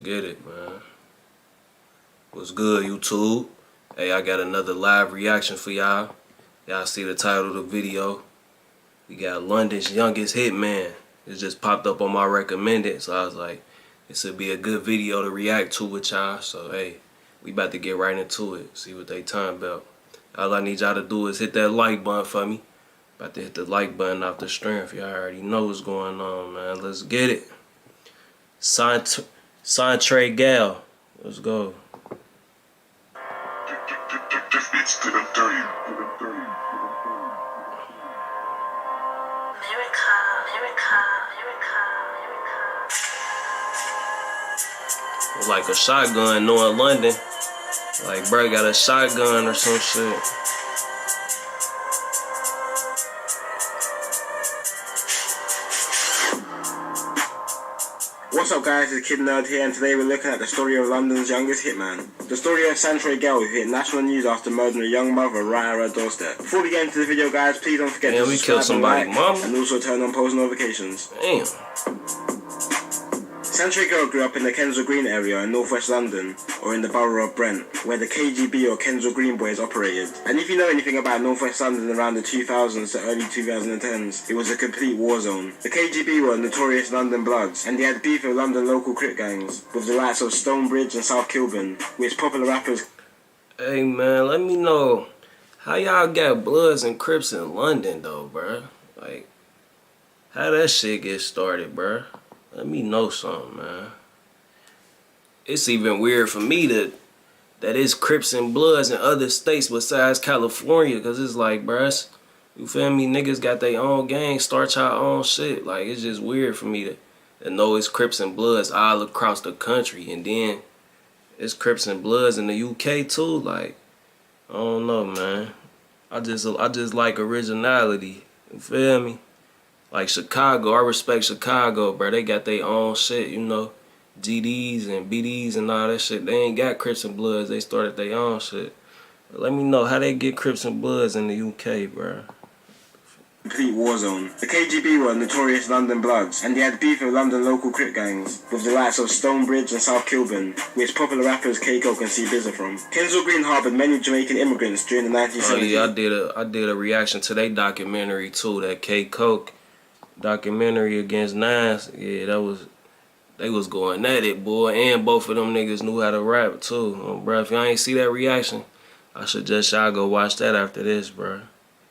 get it, man. What's good, YouTube? Hey, I got another live reaction for y'all. Y'all see the title of the video. We got London's youngest hitman. It just popped up on my recommended, so I was like, this would be a good video to react to with y'all. So, hey, we about to get right into it. See what they talking about. All I need y'all to do is hit that like button for me. About to hit the like button off the strength. Y'all already know what's going on, man. Let's get it. Santre Gayle. Let's go. It's like a shotgun knowing London. Like, bro got a shotgun or some shit. What's up guys, it's Kid Nerd here, and today we're looking at the story of London's youngest hitman. The story of Santre Gayle, who hit national news after murdering a young mother right at her doorstep. Before we get into the video guys, please don't forget to subscribe and like, and also turn on post notifications. Damn. Santre Gayle grew up in the Kensal Green area in northwest London, or in the borough of Brent, where the KGB or Kensal Green Boys operated. And if you know anything about northwest London around the 2000s to early 2010s, it was a complete war zone. The KGB were notorious London Bloods, and they had beef with London local crip gangs, with the likes of Stonebridge and South Kilburn, which popular rappers... Hey man, let me know, how y'all got Bloods and Crips in London though, bruh? Like, how that shit get started, bruh? Let me know something, man. It's even weird for me that it's Crips and Bloods in other states besides California, because it's like, bruh, you feel me? Niggas got their own gang, start your own shit. Like, it's just weird for me to know it's Crips and Bloods all across the country, and then it's Crips and Bloods in the UK too. Like, I don't know, man. I just like originality. You feel me? Like Chicago, I respect Chicago, bro. They got their own shit, you know. GDs and BDs and all that shit. They ain't got Crips and Bloods. They started their own shit. But let me know how they get Crips and Bloods in the UK, bro. Complete war zone. The KGB were notorious London Bloods, and they had beef with London local crip gangs, with the likes of Stonebridge and South Kilburn, which popular rappers K-Coke and C-Bizza from. Kensal Green harboured many Jamaican immigrants during the 1970s. Oh yeah, I did a reaction to their documentary too, that K-Coke documentary against Nas. Yeah, they was going at it, boy, and both of them niggas knew how to rap too. Bro, if y'all ain't see that reaction, I suggest y'all go watch that after this, bro.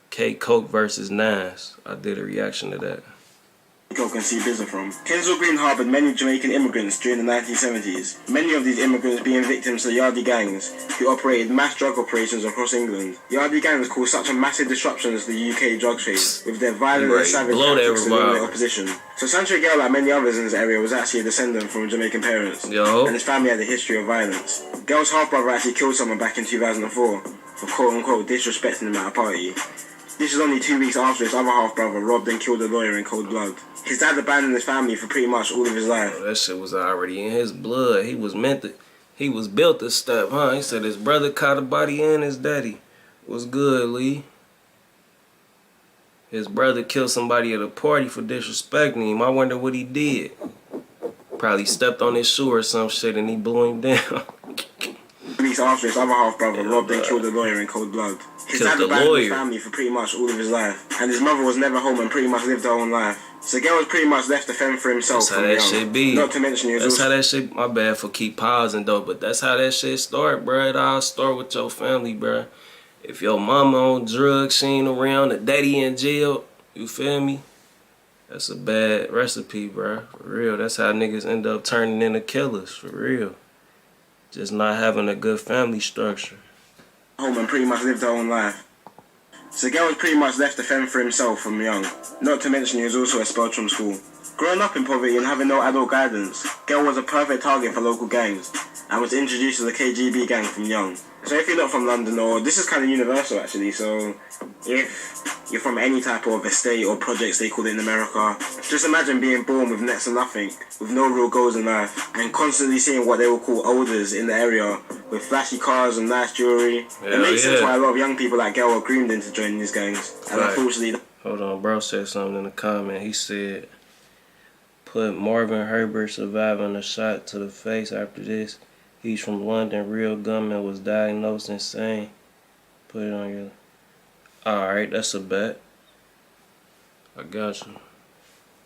K-Coke versus Nas. I did a reaction to that. Coke and C-Bizza from. Kensal Green harboured many Jamaican immigrants during the 1970s, many of these immigrants being victims to Yardie gangs, who operated mass drug operations across England. Yardie gangs caused such a massive disruption to the UK drug trade, with their violent and savage tactics to their opposition. So Santre Gayle, like many others in this area, was actually a descendant from Jamaican parents, and his family had a history of violence. Gayle's half-brother actually killed someone back in 2004 for quote-unquote disrespecting him at a party. This was only 2 weeks after his other half-brother robbed and killed a lawyer in cold blood. His dad abandoned his family for pretty much all of his life. Oh, that shit was already in his blood. He was built to step, huh? He said his brother caught a body and his daddy. What's good, Lee? His brother killed somebody at a party for disrespecting him. I wonder what he did. Probably stepped on his shoe or some shit and he blew him down. Weeks after his other half-brother robbed and killed a lawyer in cold blood. His dad abandoned his family for pretty much all of his life, and his mother was never home and pretty much lived her own life. So Gayle was pretty much left to fend for himself from young. That's how that shit be. Not to mention he was also... how that shit... My bad for keep pausing though, but that's how that shit start, bruh. It all start with your family, bruh. If your mama on drugs, she ain't around, the daddy in jail, you feel me? That's a bad recipe, bruh. For real. That's how niggas end up turning into killers, for real. Just not having a good family structure. Home and pretty much lived her own life. So Gayle was pretty much left to fend for himself from young. Not to mention he was also expelled from school. Growing up in poverty and having no adult guidance, Gayle was a perfect target for local gangs, and was introduced to the KGB gang from young. So if you're not from London, or this is kind of universal actually, so if you're from any type of estate or projects they call it in America, just imagine being born with next to nothing, with no real goals in life, and constantly seeing what they will call olders in the area with flashy cars and nice jewelry. It makes sense why a lot of young people like Gayle are groomed into joining these gangs. And unfortunately... Hold on, bro said something in the comment. He said, Put Marvin Herbert surviving a shot to the face after this. He's from London. Real gunman was diagnosed insane. Put it on your... Alright, that's a bet. I got you.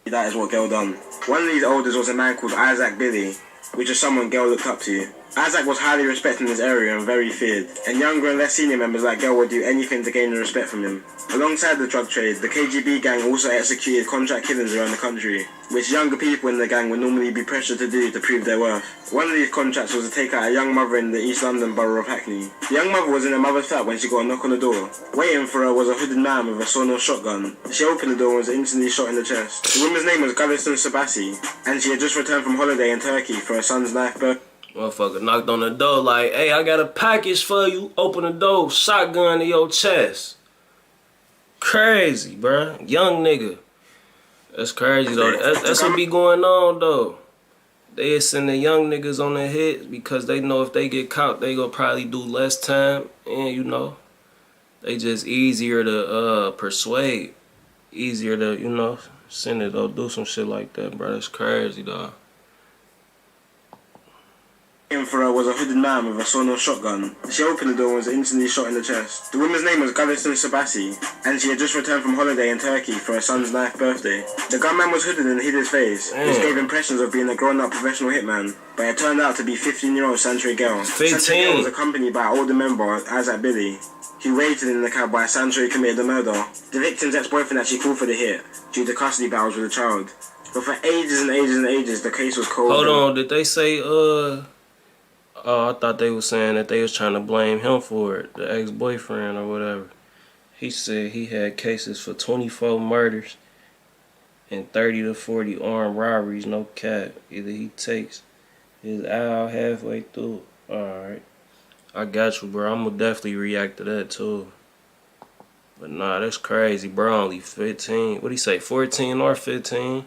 That is what Gayle done. One of these elders was a man called Isaac Billy, which is someone Gayle looked up to. Isaac was highly respected in his area and very feared, and younger and less senior members like Gayle would do anything to gain the respect from him. Alongside the drug trade, the KGB gang also executed contract killings around the country, which younger people in the gang would normally be pressured to do to prove their worth. One of these contracts was to take out a young mother in the East London borough of Hackney. The young mother was in her mother's flat when she got a knock on the door. Waiting for her was a hooded man with a sawn-off shotgun. She opened the door and was instantly shot in the chest. The woman's name was Gayle Sabassi, and she had just returned from holiday in Turkey for her son's life birthday. Motherfucker knocked on the door like, hey, I got a package for you. Open the door, shotgun to your chest. Crazy, bruh. Young nigga. That's crazy, though. That's what be going on, though. They send the young niggas on the hit because they know if they get caught, they gonna probably do less time. And, you know, they just easier to persuade. Easier to, you know, send it or do some shit like that, bro. That's crazy, dog. For her was a hooded man with a sawn-off shotgun. She opened the door and was instantly shot in the chest. The woman's name was Gayle Sabassi, and she had just returned from holiday in Turkey for her son's 9th birthday. The gunman was hooded and hid his face, which gave impressions of being a grown-up professional hitman, but it turned out to be 15-year-old Santre Gayle. 15. Santre Gayle was accompanied by an older member, Isaac Billy, who waited in the cab while Santre committed the murder. The victim's ex-boyfriend actually called for the hit due to custody battles with the child. But for ages and ages and ages, the case was cold. Hold on, did they say, Oh, I thought they were saying that they was trying to blame him for it, the ex-boyfriend or whatever. He said he had cases for 24 murders and 30 to 40 armed robberies, no cap. Either he takes his out halfway through. Alright. I got you, bro. I'm gonna definitely react to that, too. But nah, that's crazy, bro. Only 15. What'd he say, 14 or 15?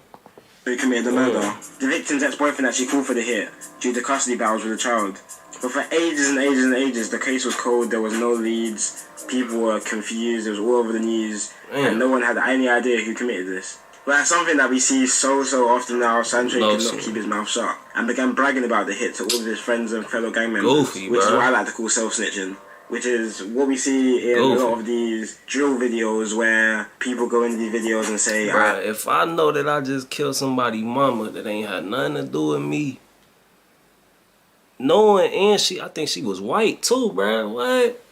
Who committed the murder. The victim's ex-boyfriend actually called for the hit due to custody battles with the child. But for ages and ages and ages, the case was cold. There was no leads. People were confused. It was all over the news. And no one had any idea who committed this. But that's something that we see so often now. Santre could not keep his mouth shut and began bragging about the hit to all of his friends and fellow gang members. Which is what I like to call self-snitching. Which is what we see in a lot of these drill videos where people go into these videos and say, bruh, if I know that I just killed somebody's mama that ain't had nothing to do with me, knowing, and I think she was white too, bruh, what?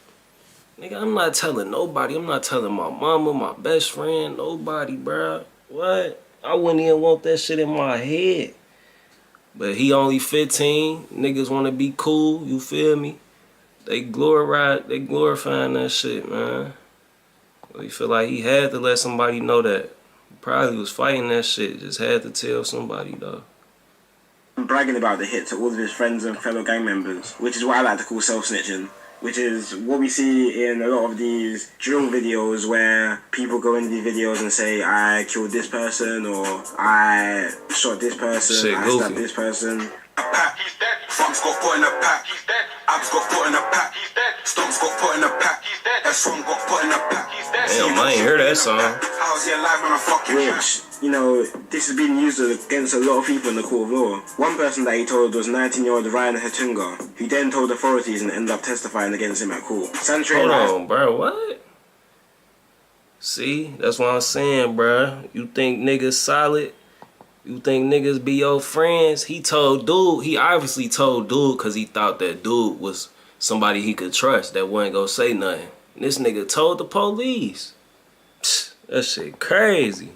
Nigga, I'm not telling nobody. I'm not telling my mama, my best friend, nobody, bruh. What? I wouldn't even want that shit in my head. But he only 15. Niggas want to be cool, you feel me? They glorifying that shit, man. He feel like he had to let somebody know that. He probably was fighting that shit, just had to tell somebody, though. Bragging about the hit to all of his friends and fellow gang members, which is what I like to call self-snitching. Which is what we see in a lot of these drill videos where people go into these videos and say, I killed this person, or I shot this person, I stabbed this person. A pack, he's dead. Thumbs got put in a pack, he's dead. Abs got put in a pack, he's dead. Stumps got put in a pack, he's dead. S1 got put in a pack, he's dead. Damn, I ain't hear that song. How's he alive when I fucking which, you know, this has been used against a lot of people in the court of law. One person that he told was 19-year-old Ryan Hatunga, who then told authorities and ended up testifying against him at court. Santre, hold on, bro, what? See, that's what I'm saying, bro. You think niggas solid? You think niggas be your friends? He obviously told dude because he thought that dude was somebody he could trust that wasn't gonna say nothing. And this nigga told the police. Psst, that shit crazy.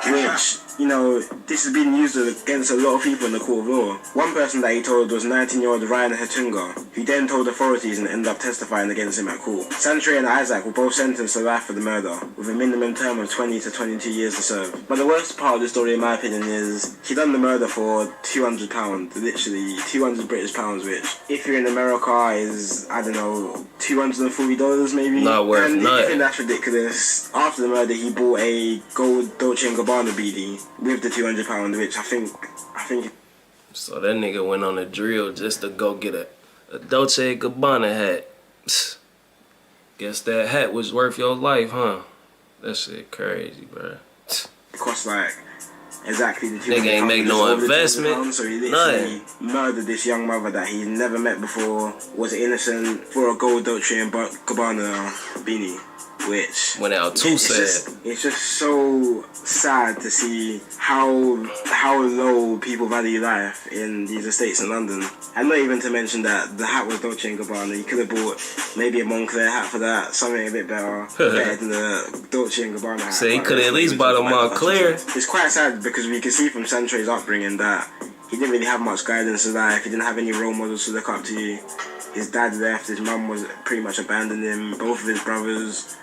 Which, you know, this has been used against a lot of people in the court of law. One person that he told was 19-year-old Ryan Hatunga, who then told authorities and ended up testifying against him at court. Santre and Isaac were both sentenced to life for the murder, with a minimum term of 20 to 22 years to serve. But the worst part of the story, in my opinion, is he done the murder for £200, literally 200 British pounds, which, if you're in America, is, I don't know, $240 maybe? Not worth nothing. I think that's ridiculous. After the murder, he bought a gold Dolce & Gabbana beanie with the £200, which I think. So that nigga went on a drill just to go get a Dolce & Gabbana hat. Psst. Guess that hat was worth your life, huh? That shit crazy, bro. It costs like exactly the Nigga ain't make no investment. So he literally murdered this young mother that he never met before, was innocent, for a gold Dolce and Gabbana beanie. Which went out too sad. It's just so sad to see how low people value life in these estates in London. And not even to mention that the hat was Dolce and Gabbana. You could have bought maybe a Moncler hat for that, something a bit better than the Dolce and Gabbana hat. So he could have at least bought a Moncler. It's quite sad because we can see from Santre's upbringing that he didn't really have much guidance in life. He didn't have any role models to look up to. His dad left. His mum was pretty much abandoned him. Both of his brothers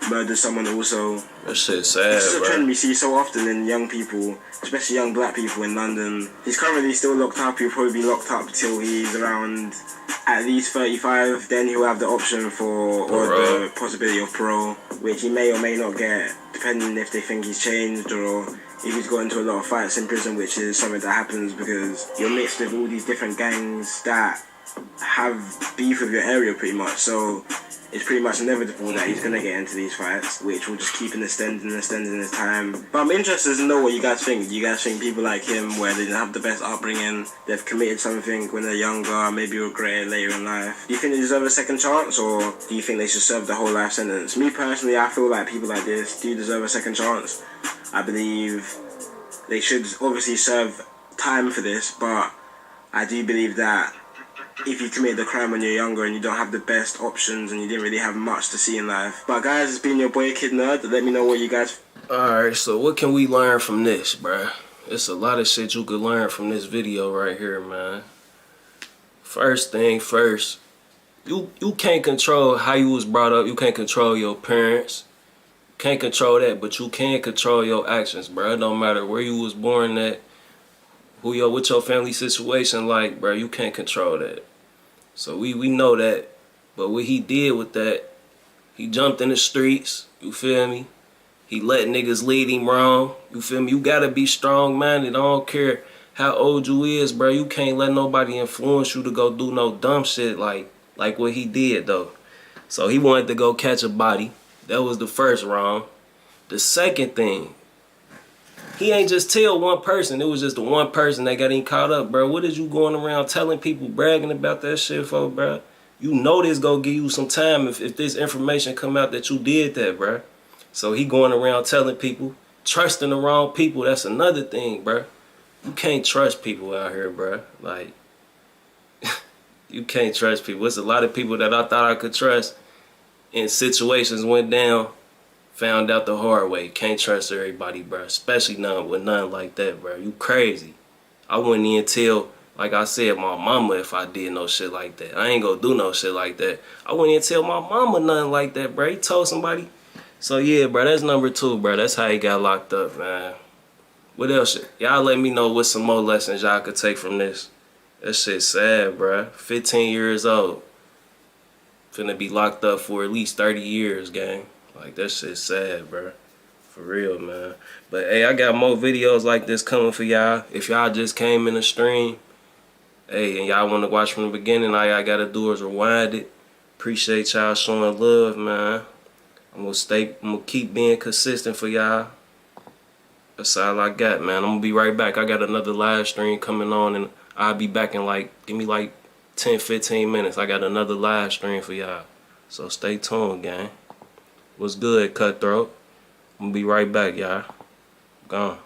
murdered someone also. That shit's sad, This is a bro. trend we see so often in young people, especially young black people in London. He's currently still locked up. He'll probably be locked up till he's around at least 35. Then he'll have the option for, or the possibility of parole, which he may or may not get, depending if they think he's changed or if he's got into a lot of fights in prison, which is something that happens because you're mixed with all these different gangs that have beef with your area pretty much. So it's pretty much inevitable that he's gonna get into these fights, which will just keep extending his time. But I'm interested to know what you guys think. Do you guys think people like him, where they didn't have the best upbringing, they've committed something when they're younger, maybe regret it later in life, do you think they deserve a second chance, or do you think they should serve the whole life sentence? Me personally, I feel like people like this do deserve a second chance. I believe they should obviously serve time for this, but I do believe that if you committed the crime when you're younger and you don't have the best options and you didn't really have much to see in life. But guys, it's been your boy Kid Nerd. Let me know what you guys... Alright, so what can we learn from this, bruh? It's a lot of shit you could learn from this video right here, man. First thing first, you can't control how you was brought up. You can't control your parents. Can't control that, but you can control your actions, bruh. It don't matter where you was born at, what your family situation like, bruh. You can't control that. So we know that. But what he did with that, he jumped in the streets, you feel me? He let niggas lead him wrong, you feel me? You gotta be strong-minded. I don't care how old you is, bro. You can't let nobody influence you to go do no dumb shit like what he did, though. So he wanted to go catch a body. That was the first wrong. The second thing, he ain't just tell one person. It was just the one person that got him caught up, bro. What is you going around telling people, bragging about that shit for, bro? You know this gonna give you some time if this information come out that you did that, bro. So he going around telling people, trusting the wrong people. That's another thing, bro. You can't trust people out here, bro. Like, you can't trust people. There's a lot of people that I thought I could trust, and situations went down, found out the hard way. Can't trust everybody, bro. Especially none with nothing like that, bro. You crazy. I wouldn't even tell, like I said, my mama if I did no shit like that. I ain't gonna do no shit like that. I wouldn't even tell my mama nothing like that, bro. He told somebody. So yeah, bro, that's number 2, bro. That's how he got locked up, man. What else? Y'all let me know what some more lessons y'all could take from this. That shit sad, bro. 15 years old. Finna be locked up for at least 30 years, gang. Like, that shit sad, bro. For real, man. But, hey, I got more videos like this coming for y'all. If y'all just came in the stream, hey, and y'all want to watch from the beginning, all y'all got to do is rewind it. Appreciate y'all showing love, man. I'm gonna keep being consistent for y'all. That's all I got, man. I'm gonna be right back. I got another live stream coming on, and I'll be back in give me 10-15 minutes. I got another live stream for y'all. So stay tuned, gang. What's good, Cutthroat? I'm gonna be right back, y'all. Gone.